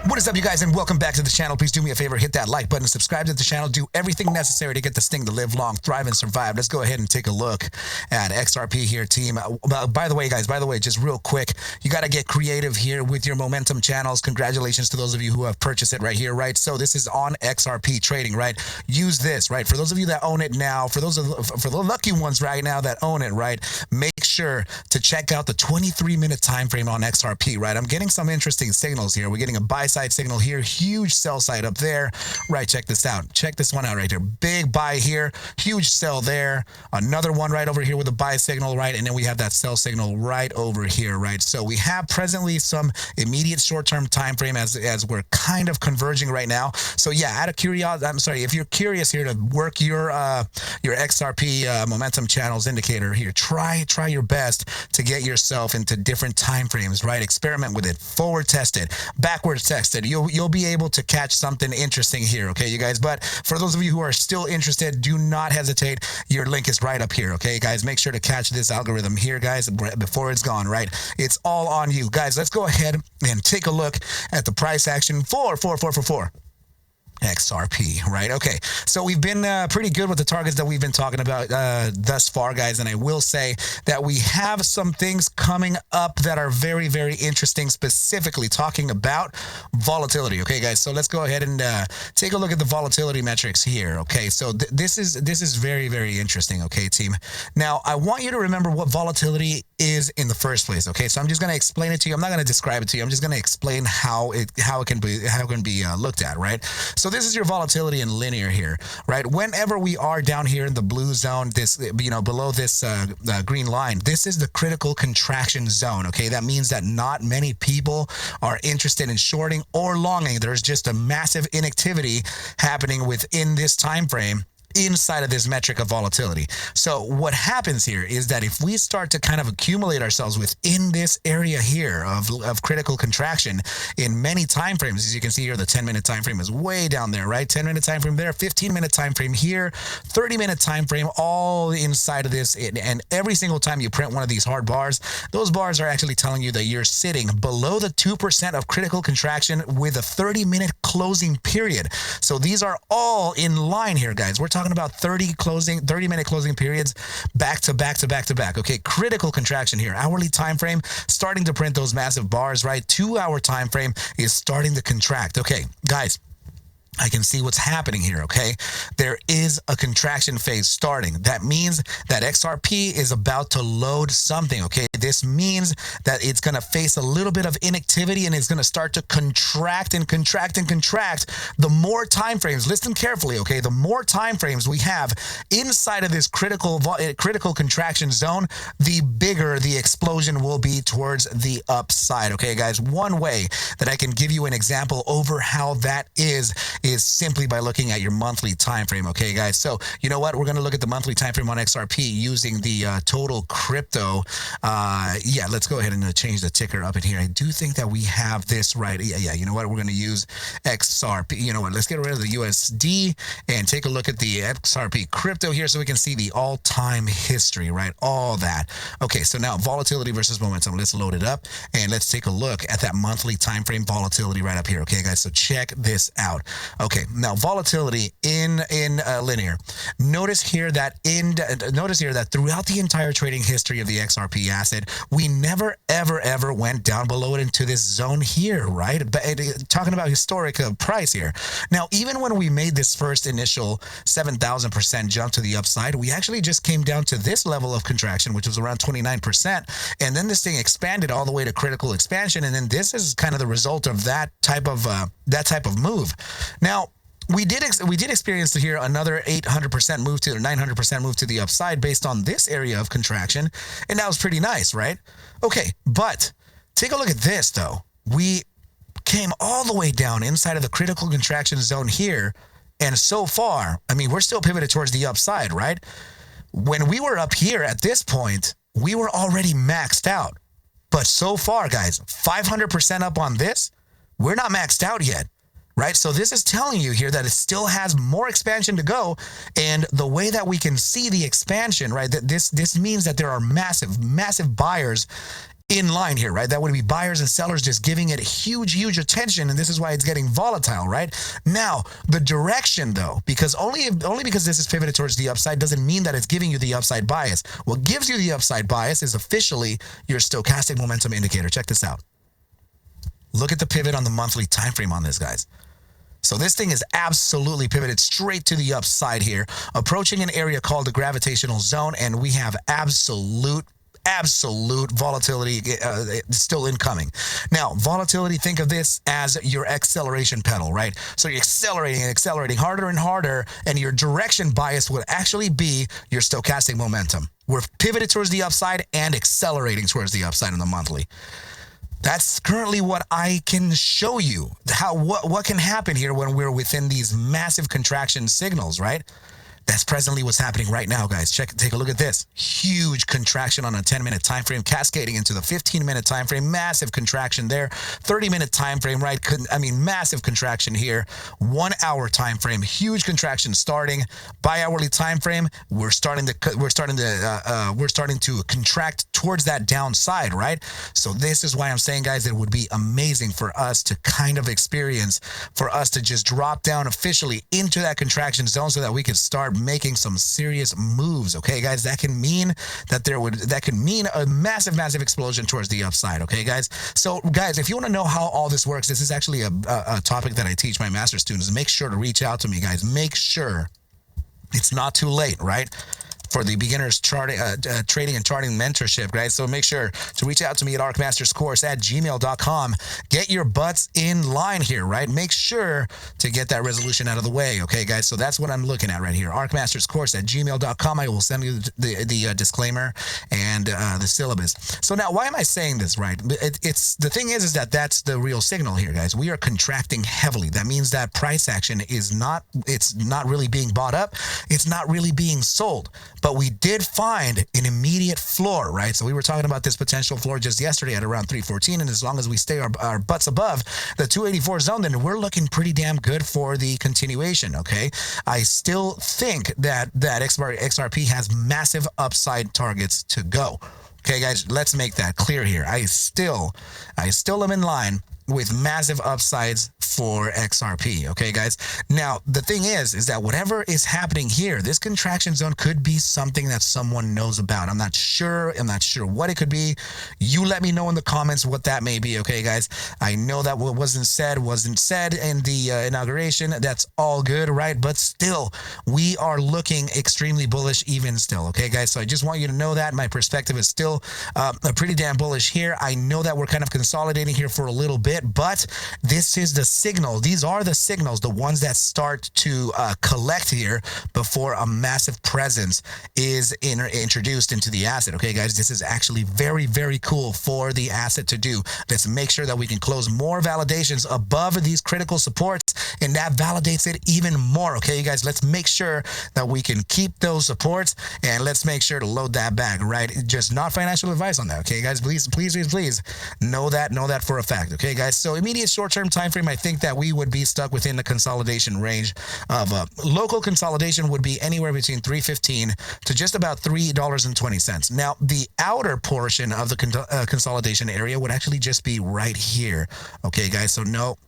What is up, you guys, and welcome back to the channel. Please do me a favor, hit that like button, subscribe to the channel, do everything necessary to get this thing to live long, thrive, and survive. Let's go ahead and take a look at XRP here, team. By the way, guys, just real quick, you got to get creative here with your momentum channels. Congratulations to those of you who have purchased it right here, right? So this is on XRP trading, right? Use this, right? For those of you that own it now, for the lucky ones right now that own it, right? Make sure to check out the 23-minute time frame on XRP, right? I'm getting some interesting signals here. We're getting a buy side signal here, huge sell side up there, right? Check this out. Check this one out right there. Big buy here, huge sell there. Another one right over here with a buy signal, right? And then we have that sell signal right over here, right? So we have presently some immediate short-term time frame as we're kind of converging right now. So yeah, out of curiosity, I'm sorry, if you're curious here to work your XRP momentum channels indicator here, try your best to get yourself into different time frames, right? Experiment with it, forward test it, backwards test it. You'll be able to catch something interesting here, okay, you guys? But for those of you who are still interested, do not hesitate. Your link is right up here, okay, guys? Make sure to catch this algorithm here, guys, before it's gone, right? It's all on you, guys. Let's go ahead and take a look at the price action for XRP, right? Okay, so we've been pretty good with the targets that we've been talking about thus far, guys, and I will say that we have some things coming up that are very, very interesting, specifically talking about volatility, okay, guys? So let's go ahead and take a look at the volatility metrics here, okay? So this is very, very interesting, okay, team? Now, I want you to remember what volatility is in the first place, okay? So I'm just going to explain it to you. I'm not going to describe it to you. I'm just going to explain how it can be looked at, right? So this is your volatility in linear here, right? Whenever we are down here in the blue zone, this, below this green line, this is the critical contraction zone, okay? That means that not many people are interested in shorting or longing. There's just a massive inactivity happening within this time frame inside of this metric of volatility. So what happens here is that if we start to kind of accumulate ourselves within this area here of critical contraction in many time frames, as you can see here, the 10-minute time frame is way down there, right? 10-minute time frame there, 15-minute time frame here, 30-minute time frame, all inside of this. And every single time you print one of these hard bars, those bars are actually telling you that you're sitting below the 2% of critical contraction with a 30-minute closing period. So these are all in line here, guys. We're talking about 30-minute closing periods back to back. Okay, critical contraction here. Hourly time frame starting to print those massive bars, right? 2-hour time frame is starting to contract. Okay, guys, I can see what's happening here, okay? There is a contraction phase starting. That means that XRP is about to load something, okay? This means that it's going to face a little bit of inactivity and it's going to start to contract and contract and contract. The more time frames, listen carefully, okay? The more time frames we have inside of this critical contraction zone, the bigger the explosion will be towards the upside, okay, guys? One way that I can give you an example over how that is simply by looking at your monthly time frame, okay, guys? So you know what? We're going to look at the monthly time frame on XRP using the total crypto. Yeah, let's go ahead and change the ticker up in here. I do think that we have this right. Yeah. You know what? We're going to use XRP. You know what? Let's get rid of the USD and take a look at the XRP crypto here so we can see the all-time history, right? All that. Okay, so now volatility versus momentum. Let's load it up and let's take a look at that monthly time frame volatility right up here. Okay, guys, so check this out. Okay, now volatility in linear. Notice here that throughout the entire trading history of the XRP asset, we never ever went down below it into this zone here, right? But talking about historic price here. Now, even when we made this first initial 7,000% jump to the upside, we actually just came down to this level of contraction, which was around 29%, and then this thing expanded all the way to critical expansion, and then this is kind of the result of that type of move. Now, we did experience here another 800% move to, or 900% move to the upside based on this area of contraction, and that was pretty nice, right? Okay, but take a look at this though. We came all the way down inside of the critical contraction zone here, and so far, I mean, we're still pivoted towards the upside, right? When we were up here at this point, we were already maxed out. But so far, guys, 500% up on this, we're not maxed out yet. Right? So this is telling you here that it still has more expansion to go. And the way that we can see the expansion, right, that this means that there are massive buyers in line here, right? That would be buyers and sellers just giving it huge attention, and this is why it's getting volatile, right? Now, the direction though, because only because this is pivoted towards the upside doesn't mean that it's giving you the upside bias. What gives you the upside bias is officially your stochastic momentum indicator. Check this out. Look at the pivot on the monthly time frame on this, guys. So this thing is absolutely pivoted straight to the upside here, approaching an area called the gravitational zone, and we have absolute volatility still incoming. Now, volatility, think of this as your acceleration pedal, right? So you're accelerating harder and harder, and your direction bias would actually be your stochastic momentum. We're pivoted towards the upside and accelerating towards the upside on the monthly. That's currently what I can show you. What can happen here when we're within these massive contraction signals, right? That's presently what's happening right now, guys. Take a look at this. Huge contraction on a 10-minute time frame, cascading into the 15-minute time frame. Massive contraction there. 30-minute time frame, right? Massive contraction here. 1 hour time frame, huge contraction starting. Bi-hourly time frame, we're starting to contract towards that downside, right? So this is why I'm saying, guys, it would be amazing for us to kind of experience, for us to just drop down officially into that contraction zone so that we can start making some serious moves. Okay, guys, that can mean a massive explosion towards the upside. Okay, guys. So guys, if you want to know how all this works, this is actually a topic that I teach my master students. Make sure to reach out to me, guys. Make sure it's not too late, right? For the beginners trading and charting mentorship, guys. So make sure to reach out to me at arcmasterscourse@gmail.com. Get your butts in line here, right? Make sure to get that resolution out of the way, okay, guys? So that's what I'm looking at right here. arcmasterscourse@gmail.com. I will send you the disclaimer and the syllabus. So now, why am I saying this, right? It's the thing is that that's the real signal here, guys. We are contracting heavily. That means that price action is not really being bought up. It's not really being sold. But we did find an immediate floor, right? So we were talking about this potential floor just yesterday at around 314, and as long as we stay our butts above the 284 zone, then we're looking pretty damn good for the continuation, okay? I still think that XRP has massive upside targets to go. Okay, guys, let's make that clear here. I still am in line with massive upsides for XRP. Okay, guys. Now, the thing is that whatever is happening here, this contraction zone could be something that someone knows about. I'm not sure what it could be. You let me know in the comments what that may be. Okay, guys. I know that what wasn't said in the inauguration. That's all good, right? But still, we are looking extremely bullish even still. Okay, guys. So I just want you to know that my perspective is still pretty damn bullish here. I know that we're kind of consolidating here for a little bit, but this is the signal. These are the signals, the ones that start to collect here before a massive presence is introduced into the asset. Okay, guys, this is actually very cool for the asset to do. Let's make sure that we can close more validations above these critical supports, and that validates it even more. Okay, you guys, let's make sure that we can keep those supports, and let's make sure to load that back, right? Just not financial advice on that. Okay, guys, please know that for a fact. Okay, guys. So immediate short-term time frame, I think that we would be stuck within the consolidation range of local consolidation would be anywhere between $3.15 to just about $3.20. Now, the outer portion of the consolidation area would actually just be right here. Okay, guys. So know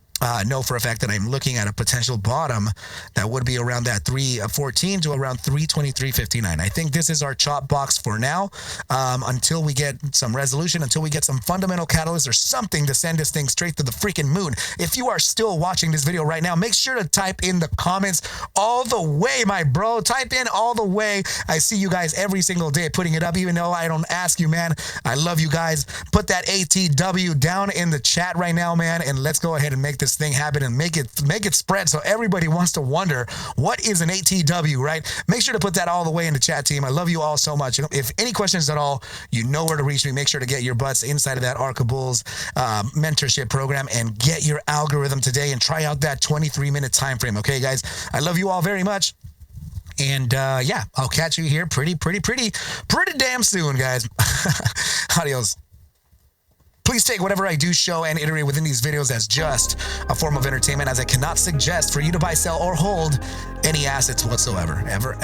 for a fact that I'm looking at a potential bottom that would be around that 314 to around 323.59. I think this is our chop box for now, until we get some resolution, until we get some fundamental catalyst or something to send this thing straight to the freaking moon. If you are still watching this video right now, make sure to type in the comments all the way, my bro. Type in all the way. I see you guys every single day putting it up, even though I don't ask you, man. I love you guys. Put that ATW down in the chat right now, man, and let's go ahead and make this thing happen and make it spread so everybody wants to wonder what is an ATW, right? Make sure to put that all the way in the chat, team. I love you all so much. If any questions at all, you know where to reach me. Make sure to get your butts inside of that ARCa Bulls mentorship program and get your algorithm today and try out that 23-minute time frame. Okay, guys, I love you all very much. And yeah, I'll catch you here pretty damn soon, guys. Adios. Please take whatever I do show and iterate within these videos as just a form of entertainment, as I cannot suggest for you to buy, sell, or hold any assets whatsoever. Ever.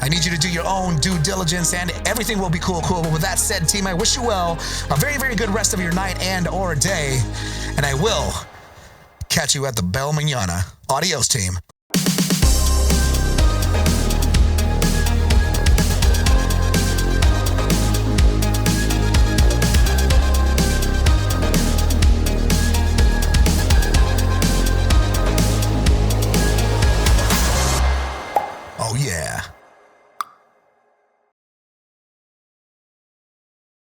I need you to do your own due diligence and everything will be cool. But with that said, team, I wish you well. A very, very good rest of your night and or day. And I will catch you at the Bell Mañana. Adios, team.